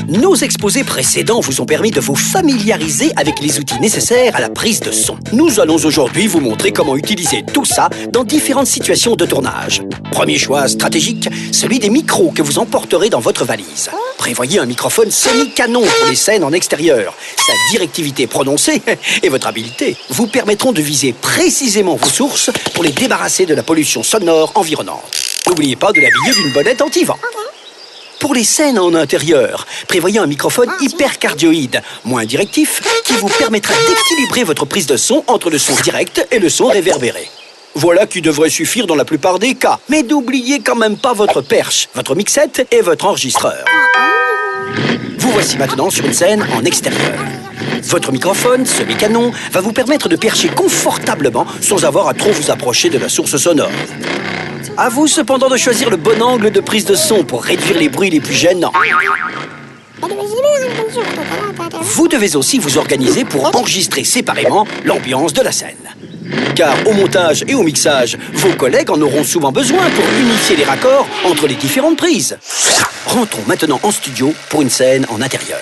Nos exposés précédents vous ont permis de vous familiariser avec les outils nécessaires à la prise de son. Nous allons aujourd'hui vous montrer comment utiliser tout ça dans différentes situations de tournage. Premier choix stratégique, celui des micros que vous emporterez dans votre valise. Prévoyez un microphone semi-canon pour les scènes en extérieur. Sa directivité prononcée et votre habileté vous permettront de viser précisément vos sources pour les débarrasser de la pollution sonore environnante. N'oubliez pas de l'habiller d'une bonnette anti-vent. Pour les scènes en intérieur, prévoyez un microphone hypercardioïde, moins directif, qui vous permettra d'équilibrer votre prise de son entre le son direct et le son réverbéré. Voilà qui devrait suffire dans la plupart des cas. Mais n'oubliez quand même pas votre perche, votre mixette et votre enregistreur. Vous voici maintenant sur une scène en extérieur. Votre microphone, semi-canon, va vous permettre de percher confortablement sans avoir à trop vous approcher de la source sonore. À vous cependant de choisir le bon angle de prise de son pour réduire les bruits les plus gênants. Vous devez aussi vous organiser pour enregistrer séparément l'ambiance de la scène. Car au montage et au mixage, vos collègues en auront souvent besoin pour unifier les raccords entre les différentes prises. Rentrons maintenant en studio pour une scène en intérieur.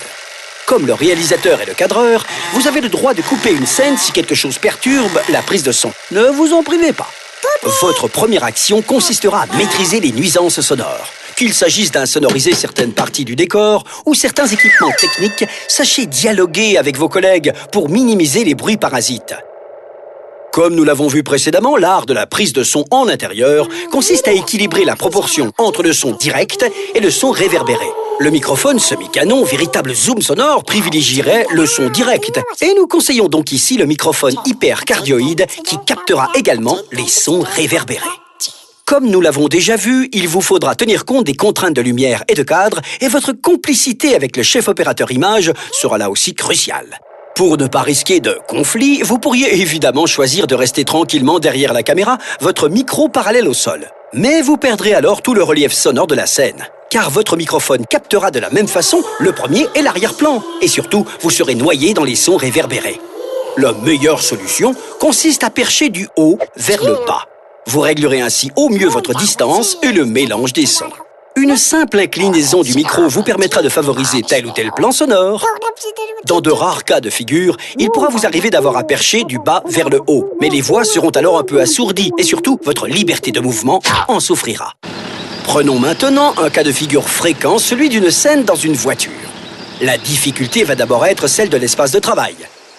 Comme le réalisateur et le cadreur, vous avez le droit de couper une scène si quelque chose perturbe la prise de son. Ne vous en privez pas. Votre première action consistera à maîtriser les nuisances sonores. Qu'il s'agisse d'insonoriser certaines parties du décor ou certains équipements techniques, sachez dialoguer avec vos collègues pour minimiser les bruits parasites. Comme nous l'avons vu précédemment, l'art de la prise de son en intérieur consiste à équilibrer la proportion entre le son direct et le son réverbéré. Le microphone semi-canon, véritable zoom sonore, privilégierait le son direct. Et nous conseillons donc ici le microphone hypercardioïde qui captera également les sons réverbérés. Comme nous l'avons déjà vu, il vous faudra tenir compte des contraintes de lumière et de cadre et votre complicité avec le chef opérateur image sera là aussi cruciale. Pour ne pas risquer de conflit, vous pourriez évidemment choisir de rester tranquillement derrière la caméra, votre micro parallèle au sol. Mais vous perdrez alors tout le relief sonore de la scène, car votre microphone captera de la même façon le premier et l'arrière-plan. Et surtout, vous serez noyé dans les sons réverbérés. La meilleure solution consiste à percher du haut vers le bas. Vous réglerez ainsi au mieux votre distance et le mélange des sons. Une simple inclinaison du micro vous permettra de favoriser tel ou tel plan sonore. Dans de rares cas de figure, il pourra vous arriver d'avoir à percher du bas vers le haut. Mais les voix seront alors un peu assourdies et surtout, votre liberté de mouvement en souffrira. Prenons maintenant un cas de figure fréquent, celui d'une scène dans une voiture. La difficulté va d'abord être celle de l'espace de travail.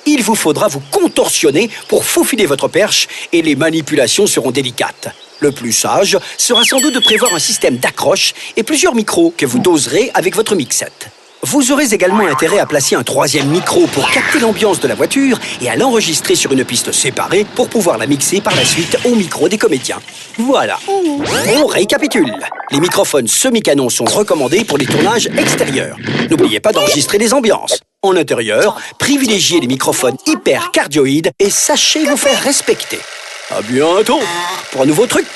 Il vous faudra vous contorsionner pour faufiler votre perche et les manipulations seront délicates. Le plus sage sera sans doute de prévoir un système d'accroche et plusieurs micros que vous doserez avec votre mixette. Vous aurez également intérêt à placer un troisième micro pour capter l'ambiance de la voiture et à l'enregistrer sur une piste séparée pour pouvoir la mixer par la suite au micro des comédiens. Voilà. On récapitule. Les microphones semi-canon sont recommandés pour les tournages extérieurs. N'oubliez pas d'enregistrer les ambiances. En intérieur, privilégiez les microphones hypercardioïdes et sachez vous faire respecter. À bientôt pour un nouveau truc.